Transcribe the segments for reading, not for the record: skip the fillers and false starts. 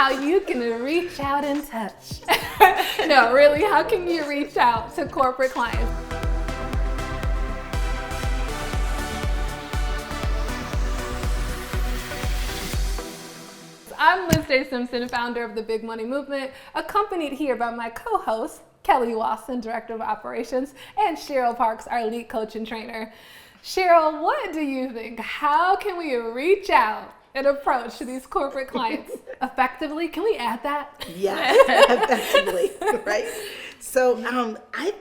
how you can reach out and touch. No, really, how can you reach out to corporate clients? I'm LizJSimpson, founder of the Big Money Movement, accompanied here by my co-host, Kelly Wasson, Director of Operations, and Cheryl Parks, our lead coach and trainer. Cheryl, what do you think? How can we reach out and approach these corporate clients effectively? Can we add that? Yes, effectively, right? So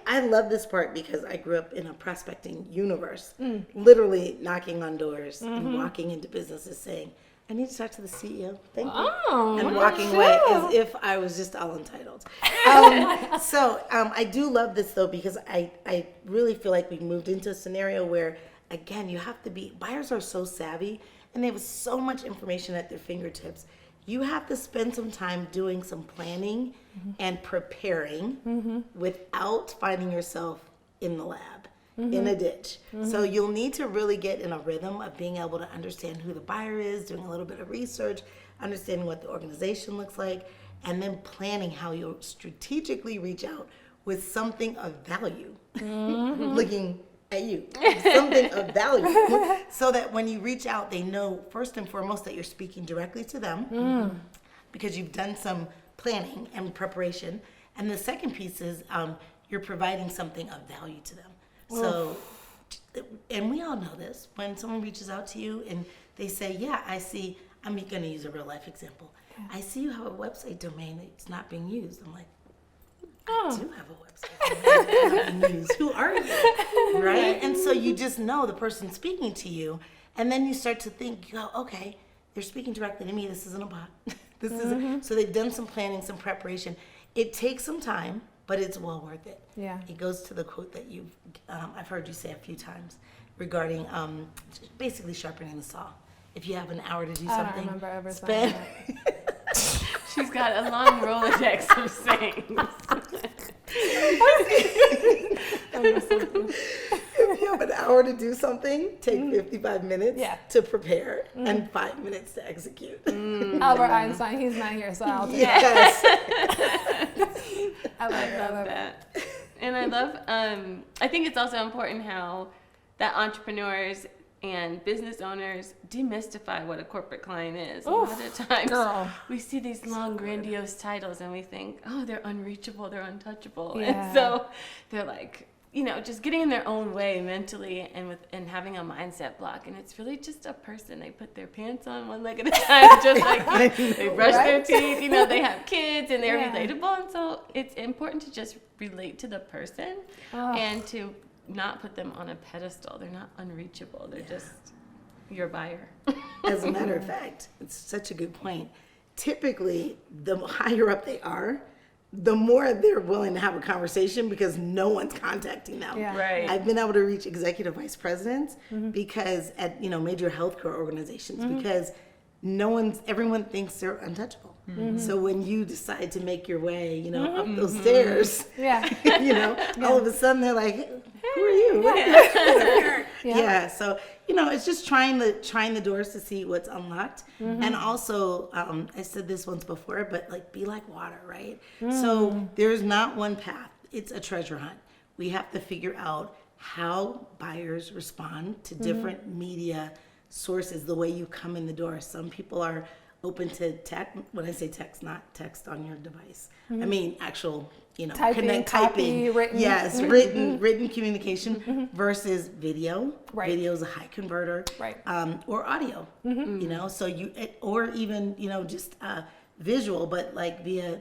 I love this part because I grew up in a prospecting universe, literally knocking on doors and walking into businesses saying, I need to talk to the CEO. Thank you. Oh, and walking away as if I was just all entitled. I do love this though because I really feel like we moved into a scenario where, again, you have to be, buyers are so savvy and they have so much information at their fingertips. You have to spend some time doing some planning and preparing without finding yourself in the lab. In a ditch. So you'll need to really get in a rhythm of being able to understand who the buyer is, doing a little bit of research, understanding what the organization looks like, and then planning how you'll strategically reach out with something of value. Looking at you, something of value, so that when you reach out, they know first and foremost that you're speaking directly to them because you've done some planning and preparation. And the second piece is you're providing something of value to them. So, and we all know this, when someone reaches out to you and they say, yeah, I see, I'm going to use a real life example. I see you have a website domain that's not being used. I'm like, I do have a website domain that's not being used. Who are you? Right? And so you just know the person speaking to you. And then you start to think, you go, okay, they're speaking directly to me. This isn't a bot. This isn't. So they've done some planning, some preparation. It takes some time, but it's well worth it. Yeah. It goes to the quote that I've heard you say a few times regarding basically sharpening the saw. If you have an hour to do something, I don't remember ever saying that. She's got a long Rolodex of sayings. If you have an hour to do something, take 55 minutes to prepare and 5 minutes to execute. Albert Einstein, he's not here, so I'll take Yes. I love that. And I love, I think it's also important how that entrepreneurs and business owners demystify what a corporate client is. A lot of times we see these long, grandiose titles and we think, oh, they're unreachable, they're untouchable. Yeah. And so they're like, you know, just getting in their own way mentally and having a mindset block. And it's really just a person. They put their pants on one leg at a time, just like they brush their teeth, you know, they have kids and they're relatable. And so it's important to just relate to the person and to not put them on a pedestal. They're not unreachable. They're just your buyer. As a matter of fact, it's such a good point. Typically, the higher up they are, the more they're willing to have a conversation because no one's contacting them. Yeah. Right. I've been able to reach executive vice presidents because at major healthcare organizations because everyone thinks they're untouchable. So when you decide to make your way, up those stairs, all of a sudden they're like, who are you? So it's just trying the doors to see what's unlocked. And also, I said this once before, but like be like water, right? So there's not one path. It's a treasure hunt. We have to figure out how buyers respond to different media sources, the way you come in the door. Some people are open to text. When I say text, not text on your device. I mean actual, typing, written. Yes, written communication versus video. Right. Video is a high converter. Right. Or audio. So or even just visual, but like via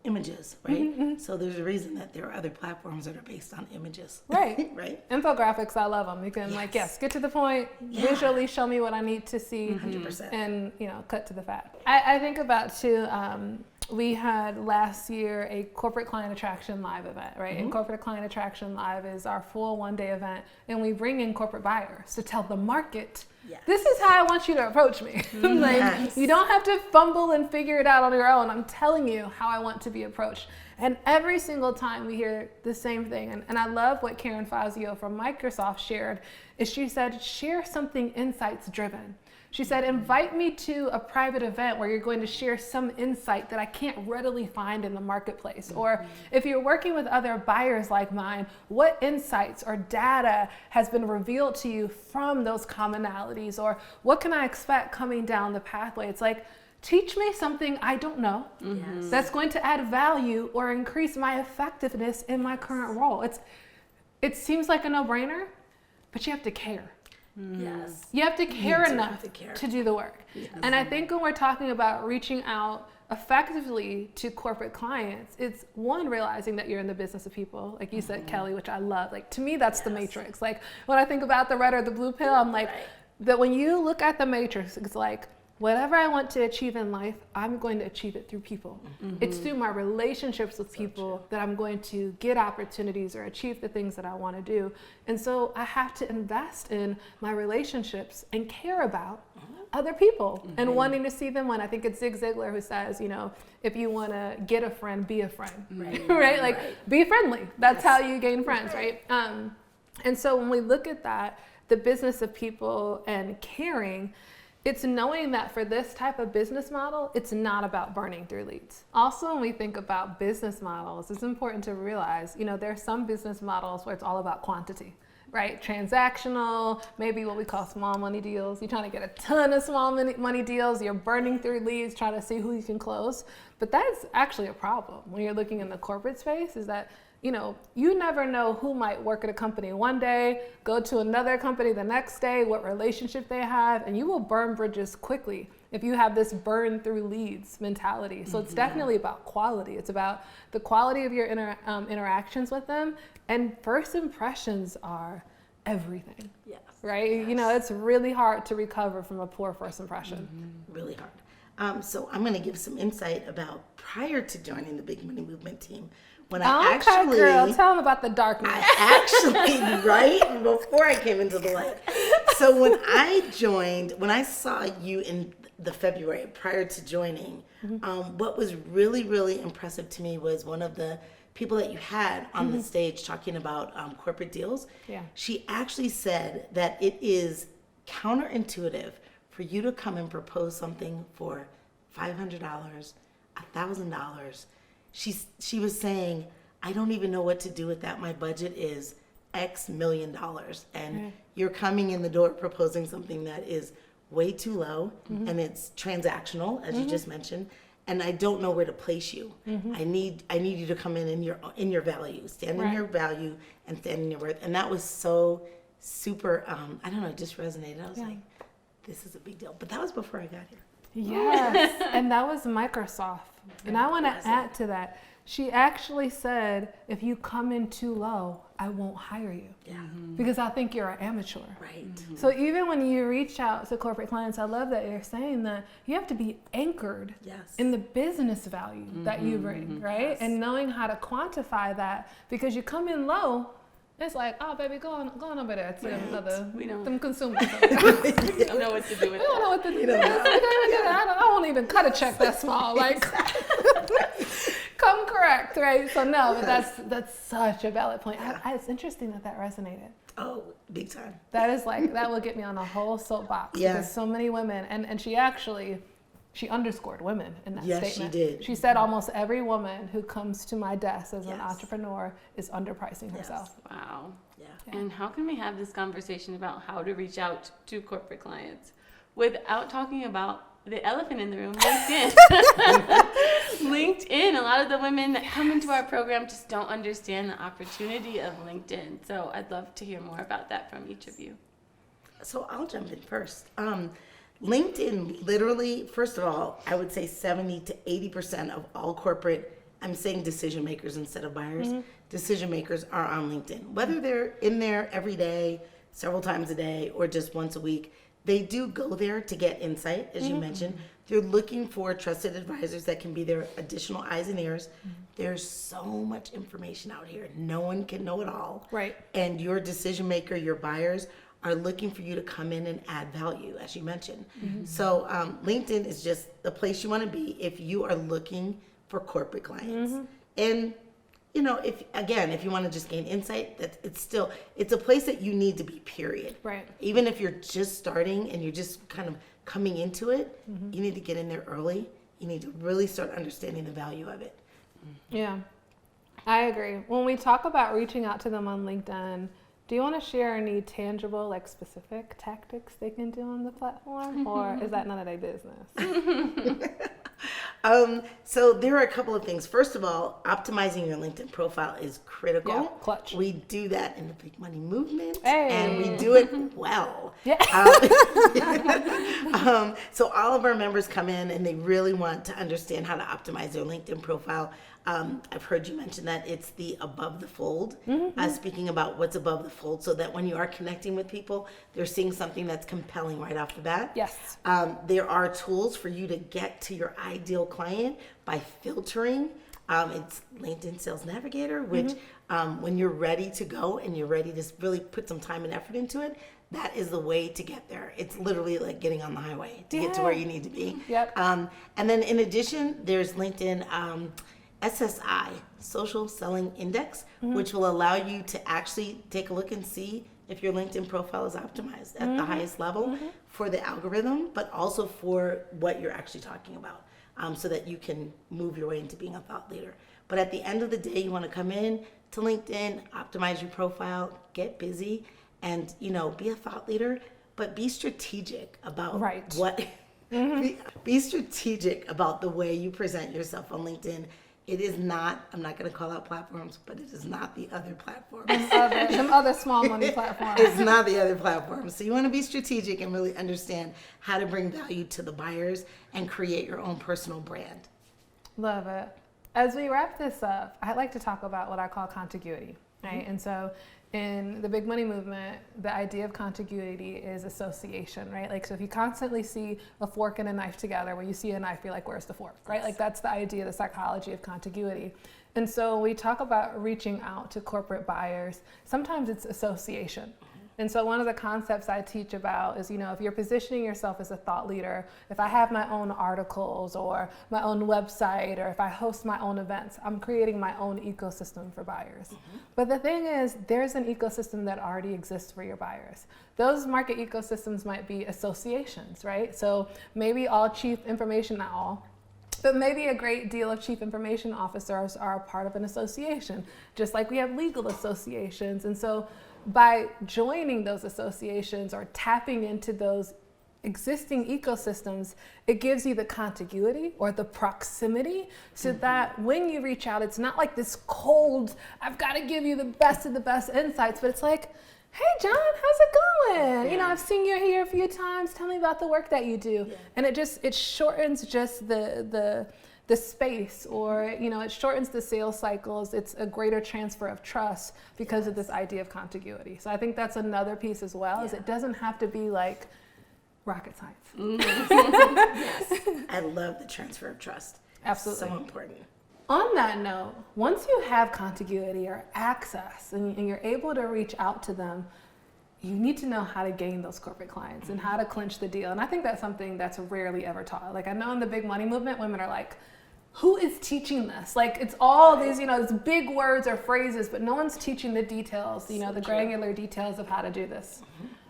images, right? So there's a reason that there are other platforms that are based on images. Right. Right. Infographics, I love them. You can get to the point, visually show me what I need to see, 100%. and cut to the fat. I think about too. We had last year a Corporate Client Attraction Live event, right? And Corporate Client Attraction Live is our full one-day event, and we bring in corporate buyers to tell the market, this is how I want you to approach me. You don't have to fumble and figure it out on your own. I'm telling you how I want to be approached. And every single time we hear the same thing. And I love what Karen Fazio from Microsoft shared, is she said, share something insights driven. She said, invite me to a private event where you're going to share some insight that I can't readily find in the marketplace. Or if you're working with other buyers like mine, what insights or data has been revealed to you from those commonalities? Or what can I expect coming down the pathway? It's like, teach me something I don't know that's going to add value or increase my effectiveness in my current role. It seems like a no-brainer, but you have to care. Yes. You have to care enough to do the work. Yes. And I think when we're talking about reaching out effectively to corporate clients, it's one, realizing that you're in the business of people, like you said, Kelly, which I love. Like, to me, that's the matrix. Like, when I think about the red or the blue pill, I'm like, that when you look at the matrix, it's like, whatever I want to achieve in life, I'm going to achieve it through people. It's through my relationships with people that I'm going to get opportunities or achieve the things that I want to do. And so I have to invest in my relationships and care about other people and wanting to see them win. I think it's Zig Ziglar who says, you know, if you want to get a friend, be a friend, right? Like, be friendly. That's how you gain friends, right? And so when we look at that, the business of people and caring, it's knowing that for this type of business model, it's not about burning through leads. Also, when we think about business models, it's important to realize, you know, there are some business models where it's all about quantity, right? Transactional, maybe what we call small money deals. You're trying to get a ton of small money deals. You're burning through leads, trying to see who you can close. But that's actually a problem when you're looking in the corporate space, is that, you know, you never know who might work at a company one day, go to another company the next day, what relationship they have, and you will burn bridges quickly if you have this burn through leads mentality. So it's definitely about quality. It's about the quality of your interactions with them, and first impressions are everything. Right? You know, it's really hard to recover from a poor first impression. Really hard. So I'm going to give some insight about prior to joining the Big Money Movement team. When I actually, girl, tell them about the darkness. Right before I came into the light. So when I saw you in the February prior to joining, what was really, really impressive to me was one of the people that you had on the stage talking about corporate deals. She actually said that it is counterintuitive for you to come and propose something for $500, $1,000. She was saying, I don't even know what to do with that. My budget is X million dollars. And you're coming in the door proposing something that is way too low, and it's transactional, as you just mentioned. And I don't know where to place you. I need you to come in your value, stand in your value and stand in your worth. And that was so super, I don't know, it just resonated. I was like, this is a big deal. But that was before I got here. Yes, and that was Microsoft. And I want to add to that. She actually said, if you come in too low, I won't hire you. Because I think you're an amateur. So even when you reach out to corporate clients, I love that you're saying that you have to be anchored in the business value that you bring, right? And knowing how to quantify that, because you come in low, it's like, oh, baby, go on over there to them consumers. We don't know what to do with We don't know what to do. I won't even cut a check that small. Like, come correct, right? So no, but that's such a valid point. It's interesting that resonated. Oh, big time. That is like, that will get me on a whole soapbox. Because so many women, and she underscored women in that statement. Yes, she did. She said almost every woman who comes to my desk as an entrepreneur is underpricing herself. Wow. And how can we have this conversation about how to reach out to corporate clients without talking about the elephant in the room, LinkedIn? LinkedIn, a lot of the women that come into our program just don't understand the opportunity of LinkedIn. So I'd love to hear more about that from each of you. So I'll jump in first. LinkedIn, literally, first of all, I would say 70 to 80% of all corporate, I'm saying decision makers instead of buyers, decision makers are on LinkedIn. Whether they're in there every day, several times a day, or just once a week, they do go there to get insight, as you mentioned. They're looking for trusted advisors that can be their additional eyes and ears. There's so much information out here. No one can know it all. Right. And your decision maker, your buyers, are looking for you to come in and add value, as you mentioned. So LinkedIn is just the place you want to be if you are looking for corporate clients. And you know, if you want to just gain insight, it's a place that you need to be, period. Right. Even if you're just starting and you're just kind of coming into it, you need to get in there early. You need to really start understanding the value of it. Yeah, I agree. When we talk about reaching out to them on LinkedIn, do you want to share any tangible, like specific tactics they can do on the platform, or is that none of their business? So there are a couple of things. First of all, optimizing your LinkedIn profile is critical. Yeah, clutch. We do that in the Big Money Movement, Hey. and we do it well. Yeah. So all of our members come in and they really want to understand how to optimize their LinkedIn profile. I've heard you mention that it's the above the fold, speaking about what's above the fold, so that when you are connecting with people, they're seeing something that's compelling right off the bat. Yes. There are tools for you to get to your ideal client by filtering. It's LinkedIn Sales Navigator, which when you're ready to go and you're ready to really put some time and effort into it, that is the way to get there. It's literally like getting on the highway to get to where you need to be. Yep. And then in addition, there's LinkedIn SSI, Social Selling Index, which will allow you to actually take a look and see if your LinkedIn profile is optimized at the highest level for the algorithm, but also for what you're actually talking about, so that you can move your way into being a thought leader. But at the end of the day, you want to come in to LinkedIn, optimize your profile, get busy, and be a thought leader, but be strategic about what. Be strategic about the way you present yourself on LinkedIn. It is not, I'm not going to call out platforms, but it is not the other platforms. Some other small money platforms. It's not the other platforms. So you want to be strategic and really understand how to bring value to the buyers and create your own personal brand. Love it. As we wrap this up, I'd like to talk about what I call contiguity, right? And so in the Big Money Movement, the idea of contiguity is association, right? Like, so if you constantly see a fork and a knife together, when you see a knife, you're like, where's the fork, right? Like, that's the idea, the psychology of contiguity. And so we talk about reaching out to corporate buyers. Sometimes it's association. And so one of the concepts I teach about is, if you're positioning yourself as a thought leader, if I have my own articles or my own website, or if I host my own events, I'm creating my own ecosystem for buyers. But the thing is, there's an ecosystem that already exists for your buyers. Those market ecosystems might be associations, right? So maybe all chief information, not all, but maybe a great deal of chief information officers are a part of an association, just like we have legal associations. And so by joining those associations or tapping into those existing ecosystems, it gives you the contiguity or the proximity, so that when you reach out, it's not like this cold, I've got to give you the best of the best insights, but it's like, hey John, how's it going? I've seen you here a few times. Tell me about the work that you do. And it shortens just the space, or it shortens the sales cycles. It's a greater transfer of trust because of this idea of contiguity. So I think that's another piece as well, is it doesn't have to be like rocket science. I love the transfer of trust. Absolutely. So important. On that note, once you have contiguity or access and you're able to reach out to them, you need to know how to gain those corporate clients and how to clinch the deal. And I think that's something that's rarely ever taught. Like, I know in the Big Money Movement, women are like, who is teaching this? Like, it's all these, these big words or phrases, but no one's teaching the details, the granular details of how to do this.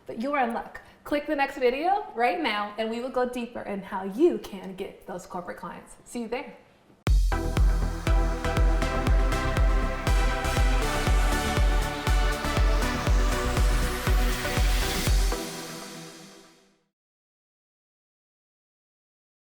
But you are in luck. Click the next video right now, and we will go deeper in how you can get those corporate clients. See you there.